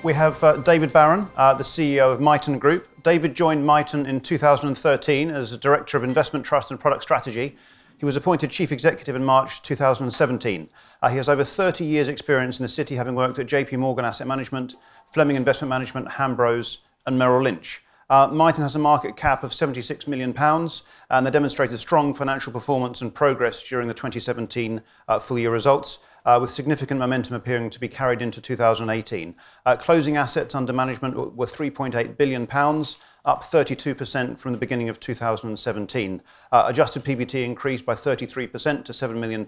We have David Barron, the CEO of Miton Group. David joined Miton in 2013 as a Director of Investment Trust and Product Strategy. He was appointed Chief Executive in March 2017. He has over 30 years' experience in the city, having worked at JP Morgan Asset Management, Fleming Investment Management, Hambros and Merrill Lynch. Miton has a market cap of £76 million and they demonstrated strong financial performance and progress during the 2017 full year results, with significant momentum appearing to be carried into 2018. Closing assets under management were £3.8 billion, up 32% from the beginning of 2017. Adjusted PBT increased by 33% to £7 million,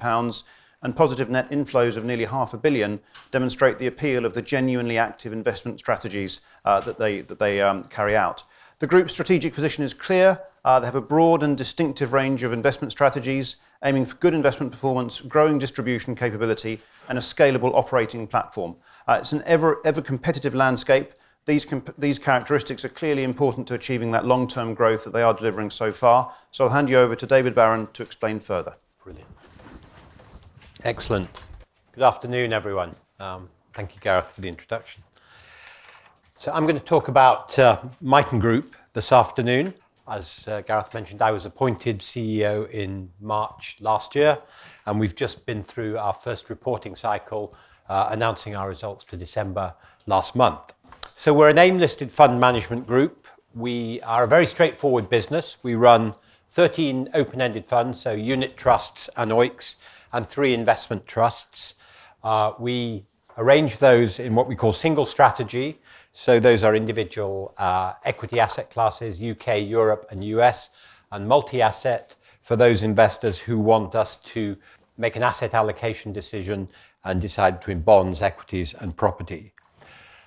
and positive net inflows of nearly £500 million demonstrate the appeal of the genuinely active investment strategies that they carry out. The group's strategic position is clear. They have a broad and distinctive range of investment strategies, aiming for good investment performance, growing distribution capability, and a scalable operating platform. It's an ever competitive landscape. These characteristics are clearly important to achieving that long-term growth that they are delivering so far. So I'll hand you over to David Barron to explain further. Brilliant. Excellent. Good afternoon, everyone. Thank you, Gareth, for the introduction. So I'm going to talk about Miton Group this afternoon. As Gareth mentioned, I was appointed CEO in March last year, and we've just been through our first reporting cycle, announcing our results for December last month. So we're an AIM-listed fund management group. We are a very straightforward business. We run 13 open-ended funds, so unit trusts and OICs, and 3 investment trusts. We arrange those in what we call single strategy. So those are individual equity asset classes, UK, Europe and US, and multi-asset for those investors who want us to make an asset allocation decision and decide between bonds, equities and property.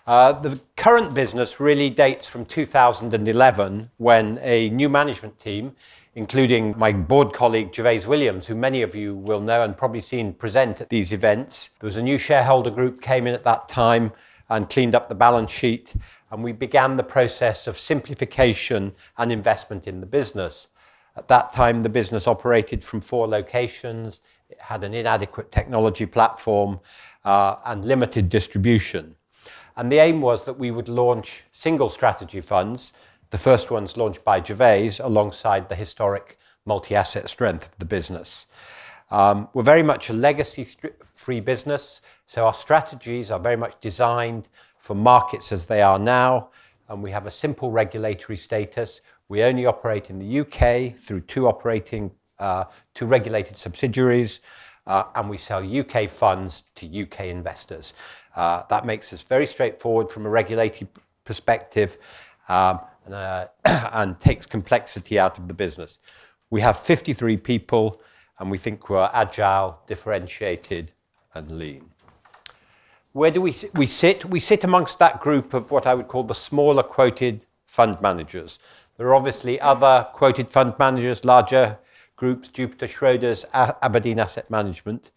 The current business really dates from 2011, when a new management team, including my board colleague Gervais Williams, who many of you will know and probably seen present at these events. There was a new shareholder group came in at that time and cleaned up the balance sheet, and we began the process of simplification and investment in the business. At that time, the business operated from 4 locations. It had an inadequate technology platform and limited distribution. And the aim was that we would launch single strategy funds. The first ones launched by Gervais alongside the historic multi-asset strength of the business. We're very much a legacy-free business, so our strategies are very much designed for markets as they are now, and we have a simple regulatory status. We only operate in the UK through 2 regulated subsidiaries, and we sell UK funds to UK investors. That makes us very straightforward from a regulatory perspective, and takes complexity out of the business. We have 53 people, and we think we're agile, differentiated, and lean. Where do we sit? We sit amongst that group of what I would call the smaller quoted fund managers. There are obviously other quoted fund managers, larger groups, Jupiter Schroders, Aberdeen Asset Management.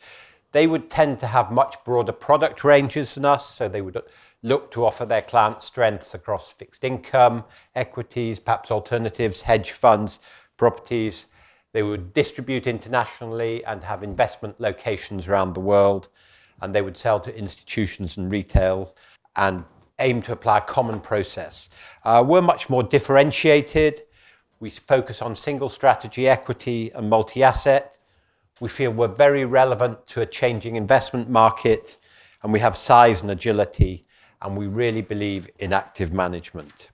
They would tend to have much broader product ranges than us, so they would look to offer their clients strengths across fixed income, equities, perhaps alternatives, hedge funds, properties. They would distribute internationally and have investment locations around the world, and they would sell to institutions and retail and aim to apply a common process. We're much more differentiated. We focus on single strategy, equity and multi-asset. We feel we're very relevant to a changing investment market, and we have size and agility, and we really believe in active management.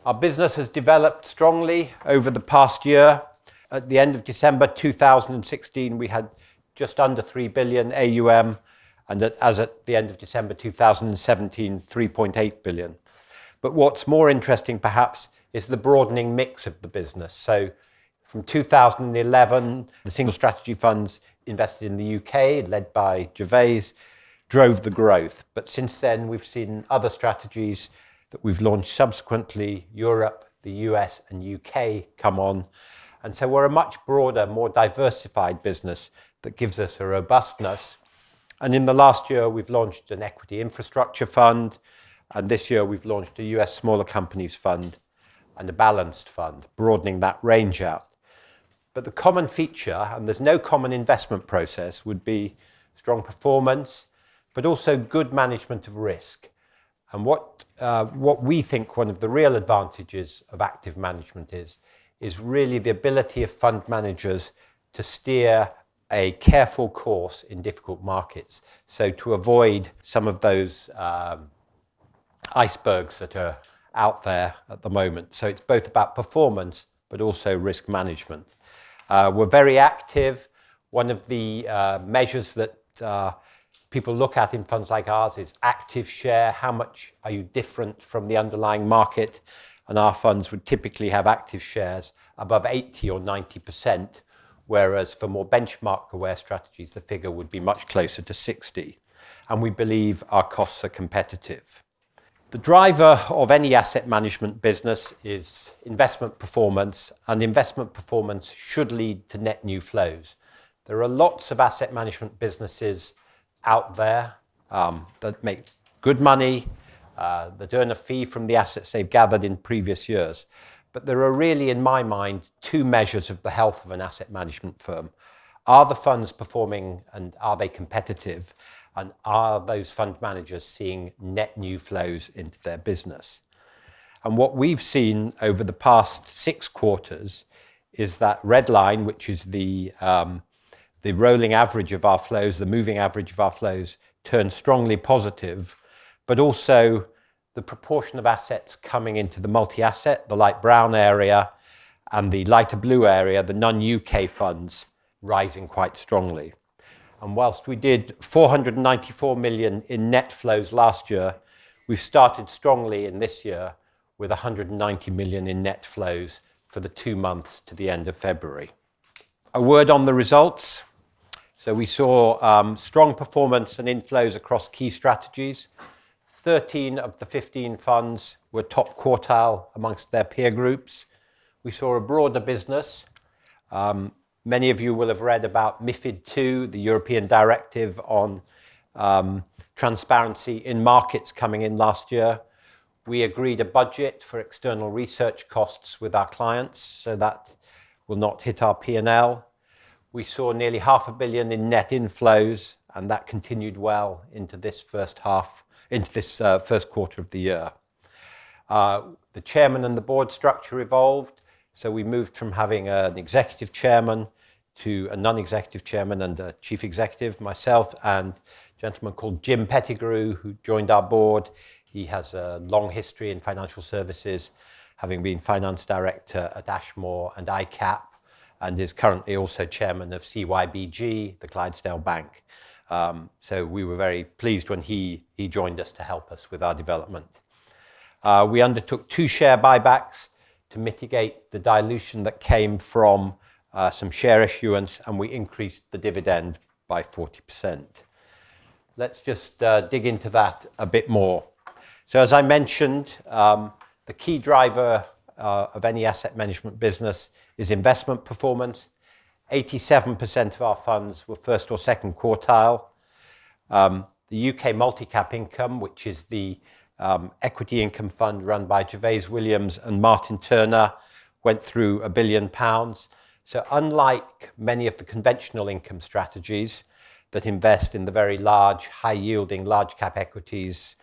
Our business has developed strongly over the past year. At the end of December 2016, we had just under 3 billion AUM, and as at the end of December 2017, 3.8 billion. But what's more interesting perhaps is the broadening mix of the business. So from 2011, the single strategy funds invested in the UK, led by Gervais, drove the growth. But since then, we've seen other strategies that we've launched subsequently, Europe, the US and UK come on. And so we're a much broader, more diversified business that gives us a robustness. And in the last year, we've launched an equity infrastructure fund. And this year, we've launched a US smaller companies fund and a balanced fund, broadening that range out. But the common feature, and there's no common investment process, would be strong performance, but also good management of risk. And what we think one of the real advantages of active management is really the ability of fund managers to steer a careful course in difficult markets. So to avoid some of those icebergs that are out there at the moment. So it's both about performance, but also risk management. We're very active. One of the measures that people look at in funds like ours is active share. How much are you different from the underlying market? And our funds would typically have active shares above 80 or 90%, whereas for more benchmark-aware strategies, the figure would be much closer to 60. And we believe our costs are competitive. The driver of any asset management business is investment performance, and investment performance should lead to net new flows. There are lots of asset management businesses out there that make good money, that earn a fee from the assets they've gathered in previous years. But there are really, in my mind, two measures of the health of an asset management firm. Are the funds performing and are they competitive? And are those fund managers seeing net new flows into their business? And what we've seen over the past 6 quarters is that red line, which is the rolling average of our flows, the moving average of our flows, turn strongly positive, but also the proportion of assets coming into the multi-asset, the light brown area, and the lighter blue area, the non-UK funds, rising quite strongly. And whilst we did 494 million in net flows last year, we've started strongly in this year with 190 million in net flows for the 2 months to the end of February. A word on the results. So we saw strong performance and inflows across key strategies. 13 of the 15 funds were top quartile amongst their peer groups. We saw a broader business. Many of you will have read about MiFID II, the European directive on transparency in markets coming in last year. We agreed a budget for external research costs with our clients, so that will not hit our P&L. We saw nearly £500 million in net inflows, and that continued well into this first quarter of the year. The chairman and the board structure evolved, so we moved from having an executive chairman to a non-executive chairman and a chief executive, myself and a gentleman called Jim Pettigrew, who joined our board. He has a long history in financial services, having been finance director at Ashmore and ICAP, and is currently also chairman of CYBG, the Clydesdale Bank. So we were very pleased when he joined us to help us with our development. We undertook 2 share buybacks to mitigate the dilution that came from some share issuance, and we increased the dividend by 40%. Let's just dig into that a bit more. So as I mentioned, the key driver of any asset management business is investment performance. 87% of our funds were first or second quartile. The UK multi-cap income, which is the equity income fund run by Gervais Williams and Martin Turner, went through £1 billion. So unlike many of the conventional income strategies that invest in the very large, high-yielding, large-cap equities,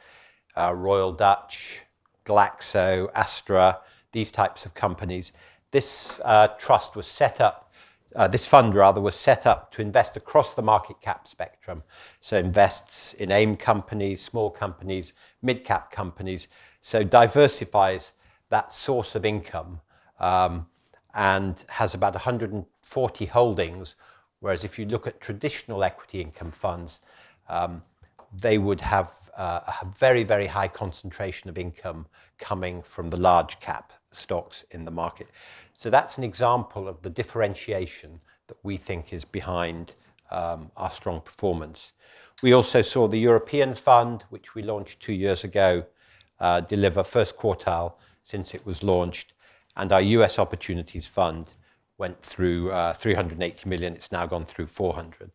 Royal Dutch, Glaxo, Astra, these types of companies, this trust was set up, this fund rather, was set up to invest across the market cap spectrum. So invests in AIM companies, small companies, mid-cap companies, so diversifies that source of income and has about 140 holdings, whereas if you look at traditional equity income funds, they would have a very, very high concentration of income coming from the large cap stocks in the market. So that's an example of the differentiation that we think is behind our strong performance. We also saw the European fund, which we launched 2 years ago, deliver first quartile since it was launched. And our US Opportunities Fund went through 380 million. It's now gone through 400.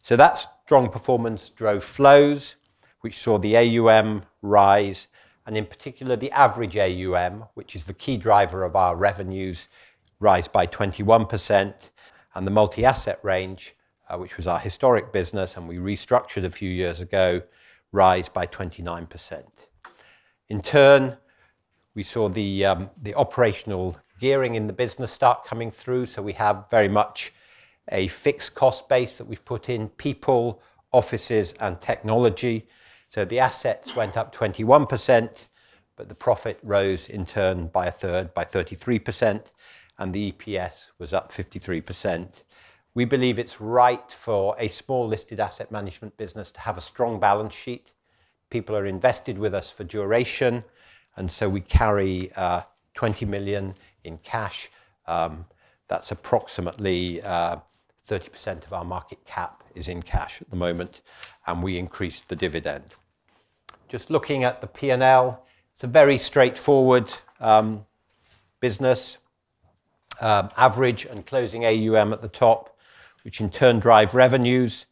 So that strong performance drove flows, which saw the AUM rise, and in particular the average AUM, which is the key driver of our revenues, rise by 21%, and the multi-asset range, which was our historic business and we restructured a few years ago, rise by 29%. In turn, we saw the operational gearing in the business start coming through. So we have very much a fixed cost base that we've put in people, offices and technology. So the assets went up 21%, but the profit rose in turn by a third, by 33%, and the EPS was up 53%. We believe it's right for a small listed asset management business to have a strong balance sheet. People are invested with us for duration, and so we carry 20 million in cash. That's approximately 30% of our market cap is in cash at the moment, and we increased the dividend. Just looking at the P&L, it's a very straightforward business. Average and closing AUM at the top, which in turn drive revenues.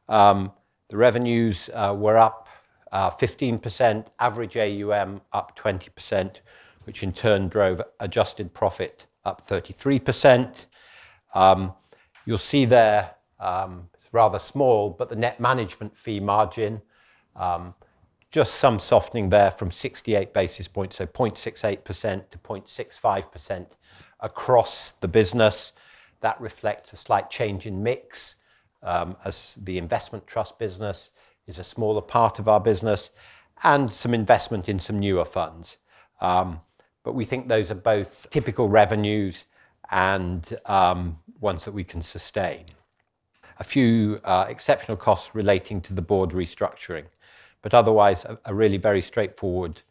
The revenues were up 15%, average AUM up 20%, which in turn drove adjusted profit up 33%. You'll see there, it's rather small, but the net management fee margin, just some softening there from 68 basis points, so 0.68% to 0.65% across the business. That reflects a slight change in mix, as the investment trust business is a smaller part of our business, and some investment in some newer funds. But we think those are both typical revenues and ones that we can sustain. A few exceptional costs relating to the board restructuring, but otherwise a really very straightforward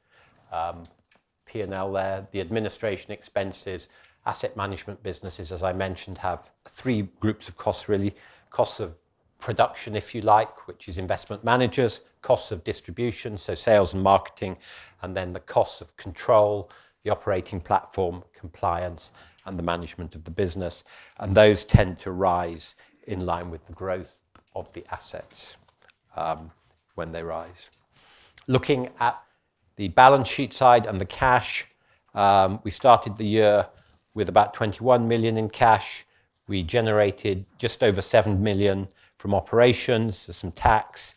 P&L there. The administration expenses, asset management businesses, as I mentioned, have three groups of costs really. Costs of production, if you like, which is investment managers, costs of distribution, so sales and marketing, and then the costs of control, the operating platform, compliance, and the management of the business. And those tend to rise in line with the growth of the assets when they rise. Looking at the balance sheet side and the cash, we started the year with about 21 million in cash. We generated just over 7 million from operations, some tax,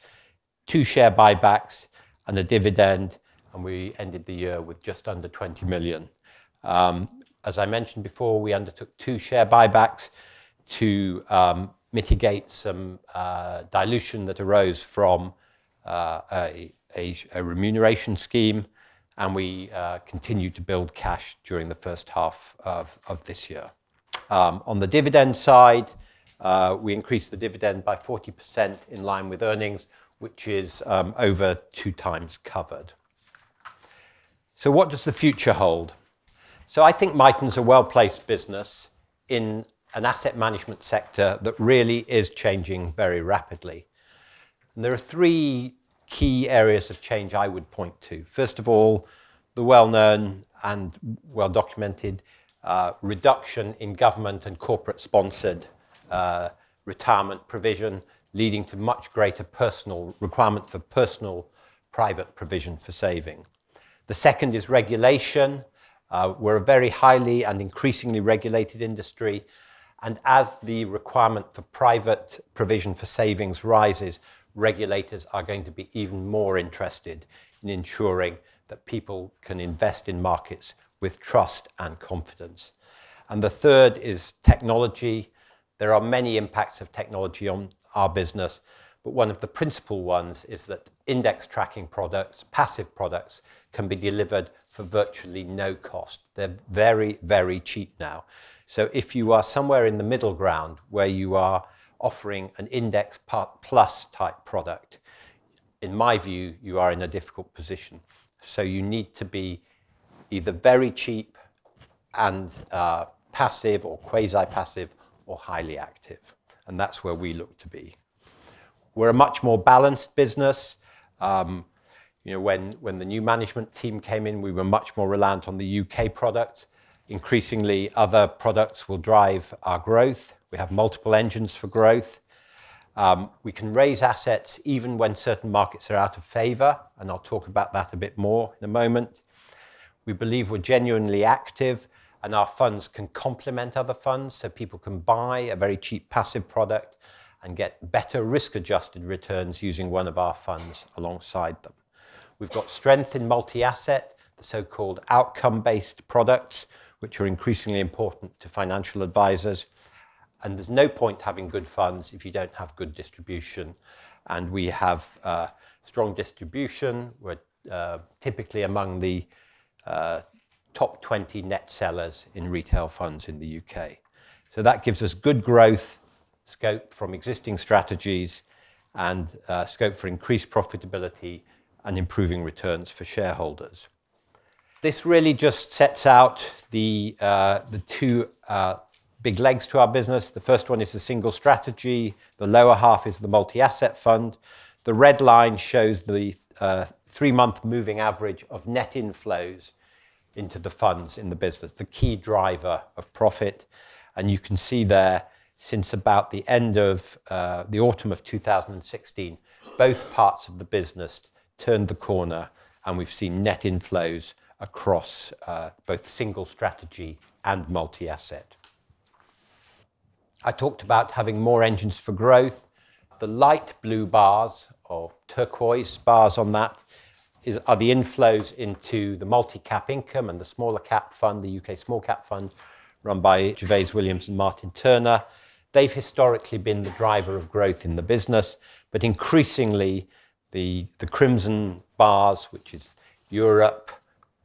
2 share buybacks and a dividend, and we ended the year with just under 20 million. As I mentioned before, we undertook 2 share buybacks to mitigate some dilution that arose from a remuneration scheme, and we continued to build cash during the first half of this year. On the dividend side, we increased the dividend by 40% in line with earnings, which is over 2 times covered. So what does the future hold? So I think Miton's a well-placed business in an asset management sector that really is changing very rapidly. And there are 3 key areas of change I would point to. First of all, the well-known and well-documented reduction in government and corporate-sponsored retirement provision, leading to much greater personal requirement for personal private provision for saving. The second is regulation. We're a very highly and increasingly regulated industry, and as the requirement for private provision for savings rises, regulators are going to be even more interested in ensuring that people can invest in markets with trust and confidence. And the third is technology. There are many impacts of technology on our business, but one of the principal ones is that index tracking products, passive products, can be delivered for virtually no cost. They're very, very cheap now. So if you are somewhere in the middle ground where you are offering an index plus type product, in my view, you are in a difficult position. So you need to be either very cheap and passive or quasi-passive or highly active. And that's where we look to be. We're a much more balanced business. When the new management team came in, we were much more reliant on the UK products. Increasingly, other products will drive our growth. We have multiple engines for growth. We can raise assets even when certain markets are out of favor, and I'll talk about that a bit more in a moment. We believe we're genuinely active, and our funds can complement other funds, so people can buy a very cheap passive product and get better risk-adjusted returns using one of our funds alongside them. We've got strength in multi-asset, the so-called outcome-based products, which are increasingly important to financial advisors. And there's no point having good funds if you don't have good distribution. And we have strong distribution. We're typically among the top 20 net sellers in retail funds in the UK. So that gives us good growth scope from existing strategies and scope for increased profitability and improving returns for shareholders. This really just sets out the two big legs to our business. The first one is the single strategy. The lower half is the multi-asset fund. The red line shows the 3-month moving average of net inflows into the funds in the business, the key driver of profit. And you can see there, since about the end of the autumn of 2016, both parts of the business turned the corner, and we've seen net inflows across both single strategy and multi-asset. I talked about having more engines for growth. The light blue bars, or turquoise bars on that, are the inflows into the multi-cap income and the smaller cap fund, the UK small cap fund, run by Gervais Williams and Martin Turner. They've historically been the driver of growth in the business, but increasingly the crimson bars, which is Europe,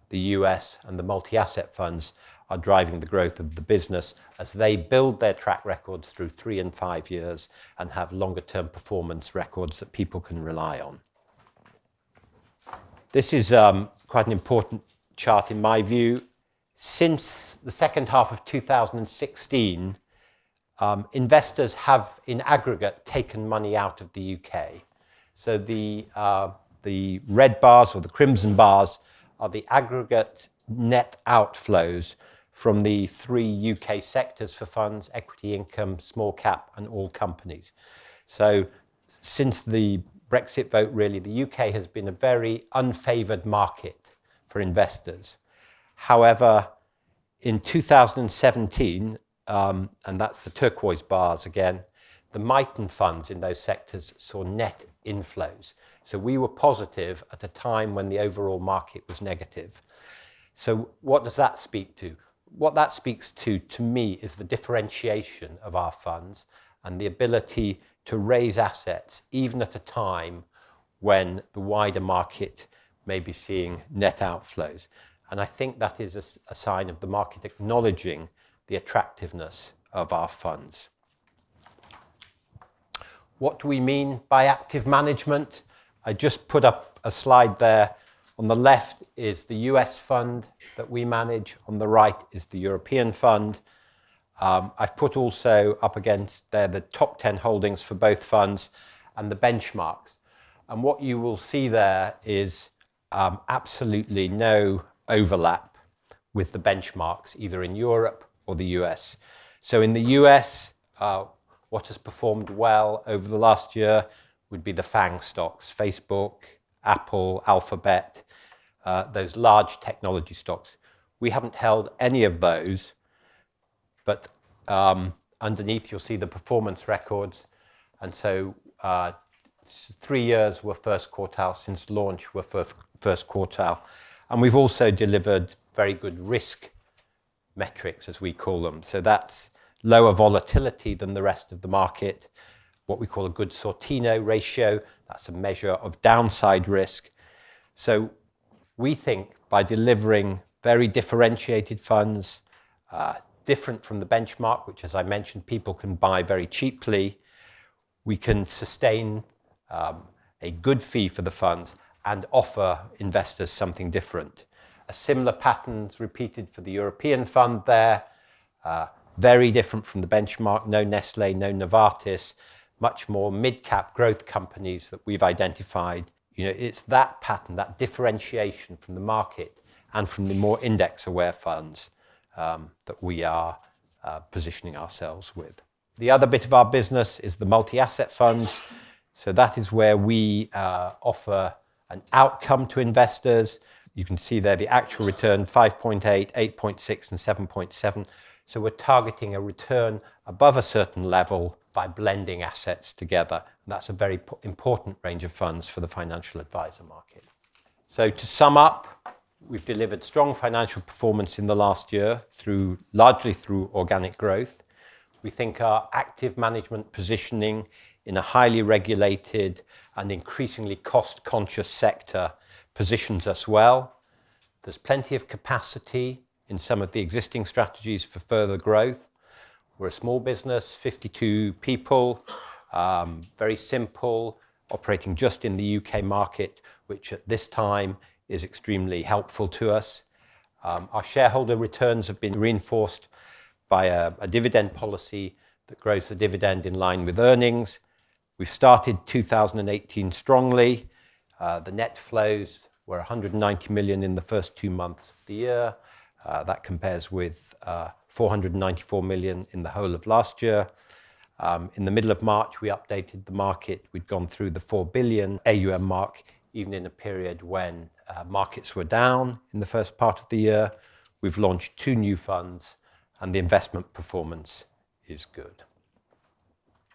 the US, and the multi-asset funds, are driving the growth of the business as they build their track records through 3 and 5 years and have longer term performance records that people can rely on. This is quite an important chart in my view. Since the second half of 2016, investors have in aggregate taken money out of the UK. So the red bars or the crimson bars are the aggregate net outflows from the 3 UK sectors for funds: equity, income, small cap, and all companies. So since the Brexit vote, really, the UK has been a very unfavoured market for investors. However, in 2017, and that's the turquoise bars again, the Miton funds in those sectors saw net inflows. So we were positive at a time when the overall market was negative. So what does that speak to? What that speaks to me, is the differentiation of our funds and the ability to raise assets even at a time when the wider market may be seeing net outflows. And I think that is a sign of the market acknowledging the attractiveness of our funds. What do we mean by active management? I just put up a slide there. On the left is the US fund that we manage. On the right is the European fund. I've put also up against there the top 10 holdings for both funds and the benchmarks. And what you will see there is absolutely no overlap with the benchmarks, either in Europe or the US. So in the US, what has performed well over the last year would be the FANG stocks: Facebook, Apple, Alphabet, those large technology stocks. We haven't held any of those, but underneath you'll see the performance records. And so 3 years were first quartile, since launch were first quartile. And we've also delivered very good risk metrics, as we call them. So that's lower volatility than the rest of the market, what we call a good Sortino ratio. That's a measure of downside risk. So we think by delivering very differentiated funds, different from the benchmark, which, as I mentioned, people can buy very cheaply, we can sustain a good fee for the funds and offer investors something different. A similar pattern's repeated for the European fund there. Very different from the benchmark. No Nestle, no Novartis. Much more mid-cap growth companies that we've identified. You know, it's that pattern, that differentiation from the market and from the more index-aware funds that we are positioning ourselves with. The other bit of our business is the multi-asset funds. So that is where we offer an outcome to investors. You can see there the actual return: 5.8, 8.6, and 7.7. So we're targeting a return above a certain level by blending assets together. And that's a very important range of funds for the financial advisor market. So to sum up, we've delivered strong financial performance in the last year, largely through organic growth. We think our active management positioning in a highly regulated and increasingly cost-conscious sector positions us well. There's plenty of capacity in some of the existing strategies for further growth. We're a small business, 52 people, very simple, operating just in the UK market, which at this time is extremely helpful to us. Our shareholder returns have been reinforced by a dividend policy that grows the dividend in line with earnings. We've started 2018 strongly. The net flows were 190 million in the first 2 months of the year. That compares with 494 million in the whole of last year. In the middle of March, we updated the market. We'd gone through the 4 billion AUM mark, even in a period when markets were down in the first part of the year. We've launched 2 new funds, and the investment performance is good.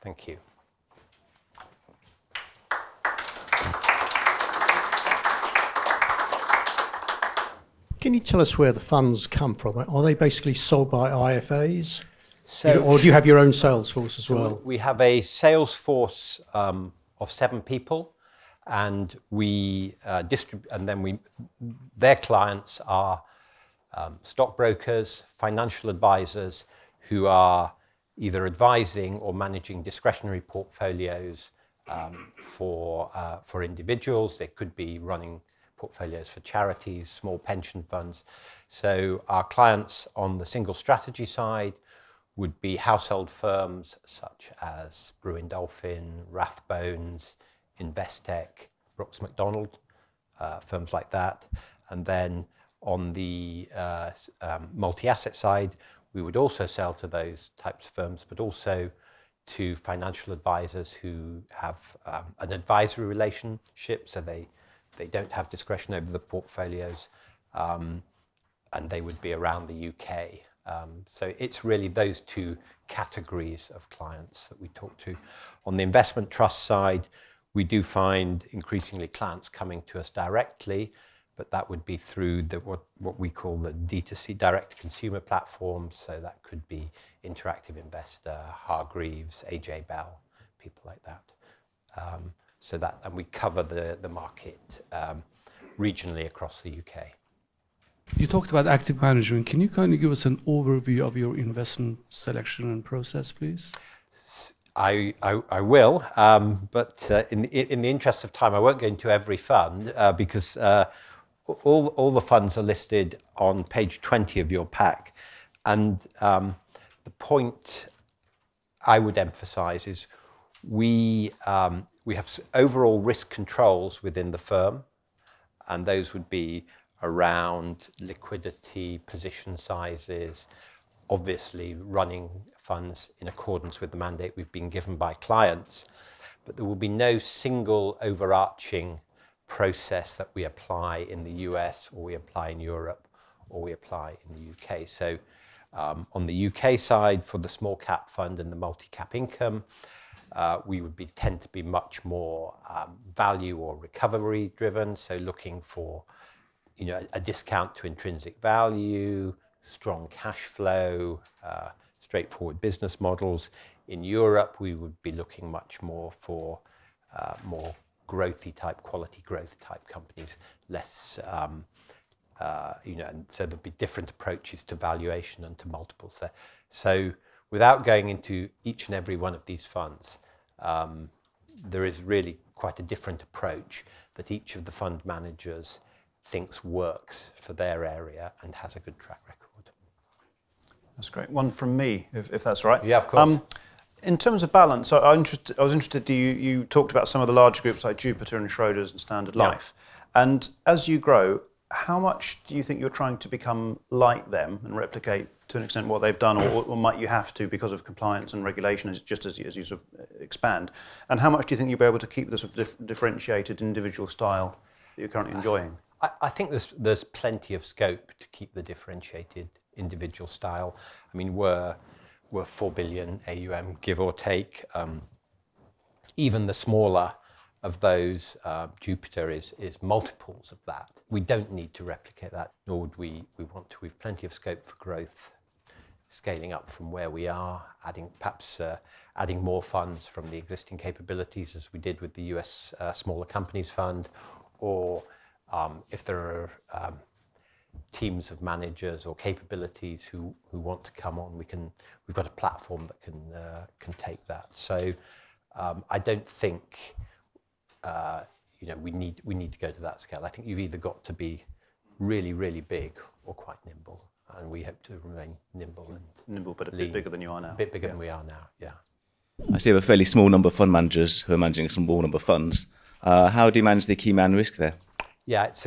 Thank you. Can you tell us where the funds come from? Are they basically sold by IFAs? Or do you have your own sales force as well? We have a sales force of 7 people, and we distribute, and then their clients are stockbrokers, financial advisors who are either advising or managing discretionary portfolios for individuals. They could be running portfolios for charities, small pension funds. So our clients on the single strategy side would be household firms such as Brewin Dolphin, Rathbones, Investec, Brooks Macdonald, firms like that. And then on the multi-asset side, we would also sell to those types of firms, but also to financial advisors who have an advisory relationship, so they don't have discretion over the portfolios, and they would be around the UK. So it's really those 2 categories of clients that we talk to. On the investment trust side, we do find increasingly clients coming to us directly, but that would be through what we call the D2C, direct consumer platforms. So that could be Interactive Investor, Hargreaves, AJ Bell, people like that. And we cover the market regionally across the UK. You talked about active management. Can you kind of give us an overview of your investment selection and process, please? I will, but in the interest of time, I won't go into every fund because all the funds are listed on page 20 of your pack. And the point I would emphasize is we have overall risk controls within the firm, and those would be around liquidity, position sizes, obviously running funds in accordance with the mandate we've been given by clients. But there will be no single overarching process that we apply in the US or we apply in Europe or we apply in the UK. So on the UK side, for the small cap fund and the multi-cap income, we would tend to be much more value or recovery driven. So looking for a discount to intrinsic value, strong cash flow, straightforward business models. In Europe, we would be looking much more for more growthy type, quality growth type companies, less, and so there'll be different approaches to valuation and to multiples there. So without going into each and every one of these funds, there is really quite a different approach that each of the fund managers thinks works for their area and has a good track record. That's great. One from me, if that's all right. Yeah, of course. In terms of balance, I was interested, you talked about some of the large groups like Jupiter and Schroders and Standard Life. And as you grow, how much do you think you're trying to become like them and replicate to an extent what they've done, or might you have to because of compliance and regulation just as you sort of expand? And how much do you think you'll be able to keep the sort of differentiated individual style that you're currently enjoying? I think there's plenty of scope to keep the differentiated individual style. I mean, we're 4 billion AUM, give or take. Even the smaller of those. Jupiter is multiples of that. We don't need to replicate that, nor would we want to. We've plenty of scope for growth, scaling up from where we are, perhaps adding more funds from the existing capabilities, as we did with the US Smaller Companies Fund, or if there are teams of managers or capabilities who want to come on, we've got a platform that can take that. So I don't think we need to go to that scale. I think you've either got to be really, really big or quite nimble, and we hope to remain nimble, but a bit bigger than you are now. A bit bigger than we are now. Yeah. I see you have a fairly small number of fund managers who are managing a small number of funds. How do you manage the key man risk there? Yeah, it's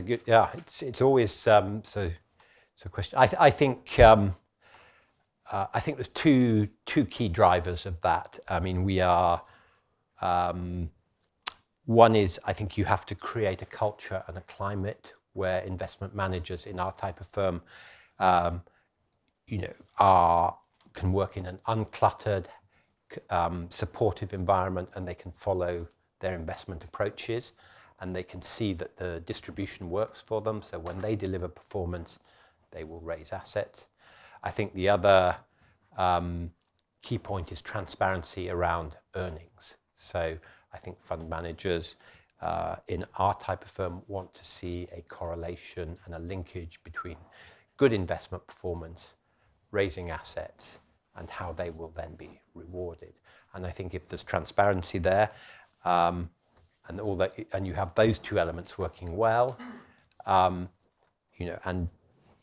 always so question. I think there's two key drivers of that. I mean, we are one is, I think you have to create a culture and a climate where investment managers in our type of firm can work in an uncluttered, supportive environment, and they can follow their investment approaches, and they can see that the distribution works for them. So when they deliver performance, they will raise assets. I think the other key point is transparency around earnings. So I think fund managers in our type of firm want to see a correlation and a linkage between good investment performance, raising assets, and how they will then be rewarded. And I think if there's transparency there, and all that, and you have those two elements working well, and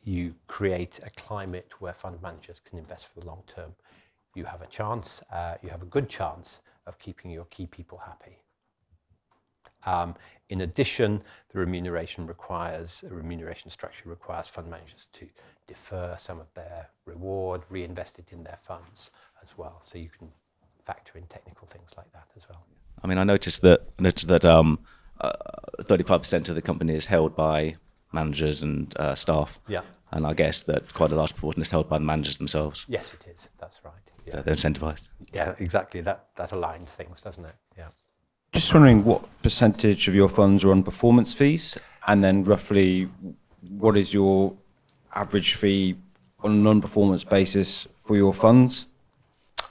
you create a climate where fund managers can invest for the long term, you have a chance, you have a good chance of keeping your key people happy. In addition, the remuneration structure requires fund managers to defer some of their reward, reinvest it in their funds as well. So you can factor in technical things like that as well. I mean, I noticed that 35% of the company is held by managers and staff. Yeah. And I guess that quite a large proportion is held by the managers themselves. Yes, it is. That's right. Yeah. So they're incentivized. Yeah, exactly. That aligns things, doesn't it? Yeah. Just wondering what percentage of your funds are on performance fees, and then roughly what is your average fee on a non-performance basis for your funds?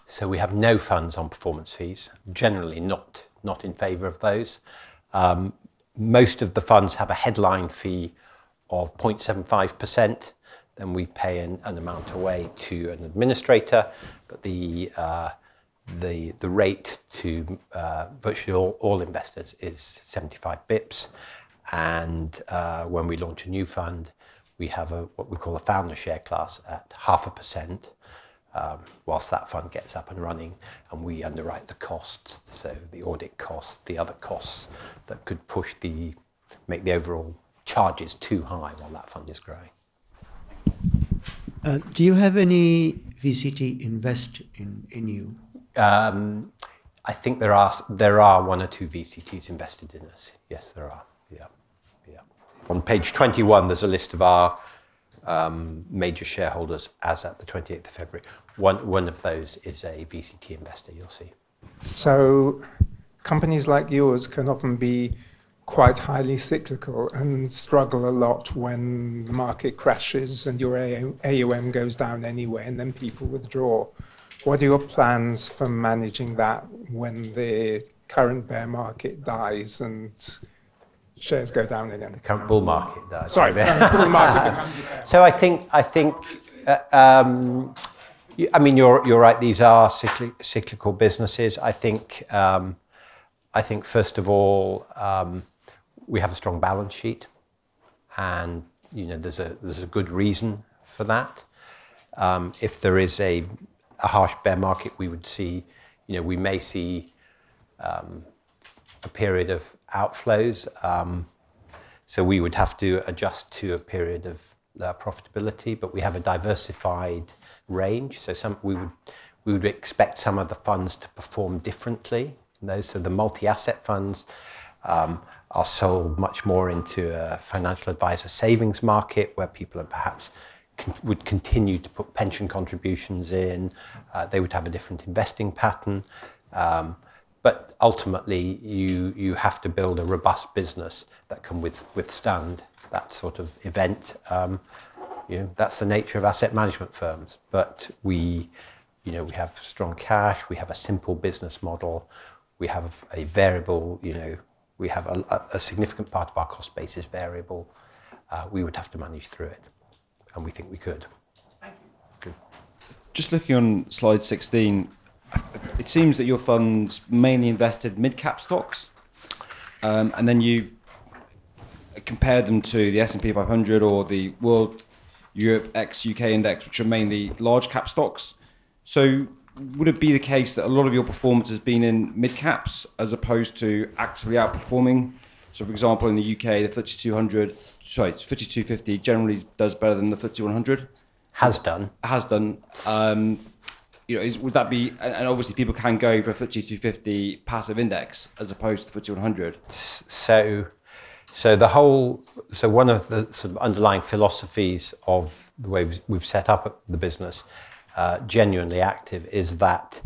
So we have no funds on performance fees, generally not in favour of those. Most of the funds have a headline fee of 0.75%, then we pay an amount away to an administrator, but the rate to virtually all investors is 75 bips. And when we launch a new fund, we have what we call a founder share class at 0.5%, whilst that fund gets up and running, and we underwrite the costs, so the audit costs, the other costs that could make the overall charges too high while that fund is growing. Do you have any VCT invest in you? I think there are one or two VCTs invested in us. Yes, there are. Yeah. On page 21, there's a list of our major shareholders as at the 28th of February. One of those is a VCT investor, you'll see. So companies like yours can often be quite highly cyclical and struggle a lot when the market crashes and your AUM goes down anyway, and then people withdraw. What are your plans for managing that when the current bear market dies and shares go down again? The current bull market dies. Sorry, the current bull market becomes a bear. So I think I mean, you're right. These are cyclical businesses. I think first of all, we have a strong balance sheet, and there's a good reason for that. If there is a harsh bear market, we would see, we may see a period of outflows. So we would have to adjust to a period of profitability, but we have a diversified range. So we would expect some of the funds to perform differently. So the multi-asset funds are sold much more into a financial advisor savings market, where people are perhaps would continue to put pension contributions in. They would have a different investing pattern. but ultimately, you have to build a robust business that can withstand that sort of event. That's the nature of asset management firms. But we have strong cash. We have a simple business model. We have a variable. We have a significant part of our cost base is variable. We would have to manage through it, and we think we could. Thank you. Good. Just looking on slide 16, it seems that your funds mainly invested mid-cap stocks, and then you compared them to the S&P 500 or the World Europe X UK Index, which are mainly large-cap stocks. So would it be the case that a lot of your performance has been in mid-caps as opposed to actively outperforming? So, for example, in the UK, the FTSE 250 generally does better than the FTSE 100. Has done. Would that be, and obviously people can go for FTSE 250 passive index as opposed to FTSE 100. So one of the sort of underlying philosophies of the way we've set up the business, Genuinely Active, is that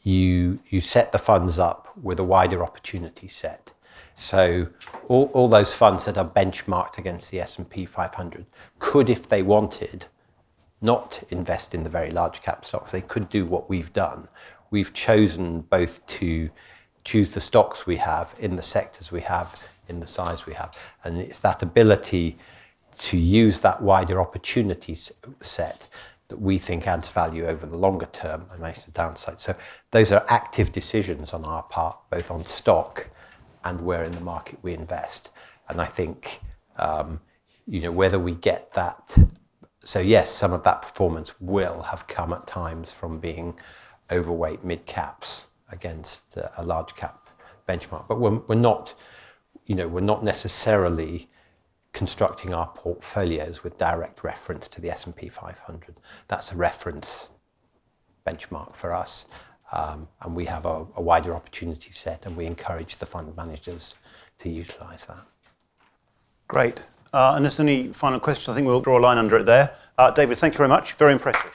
you set the funds up with a wider opportunity set. So all those funds that are benchmarked against the S&P 500 could, if they wanted, not invest in the very large cap stocks. They could do what we've done. We've chosen both to choose the stocks we have in the sectors we have, in the size we have. And it's that ability to use that wider opportunity set that we think adds value over the longer term and makes the downside. So those are active decisions on our part, both on stock and where in the market we invest. And I think, whether we get that. So yes, some of that performance will have come at times from being overweight mid-caps against a large cap benchmark. But we're not necessarily constructing our portfolios with direct reference to the S&P 500. That's a reference benchmark for us. And we have a wider opportunity set, and we encourage the fund managers to utilise that. Great. Unless any final questions, I think we'll draw a line under it there. David, thank you very much. Very impressive.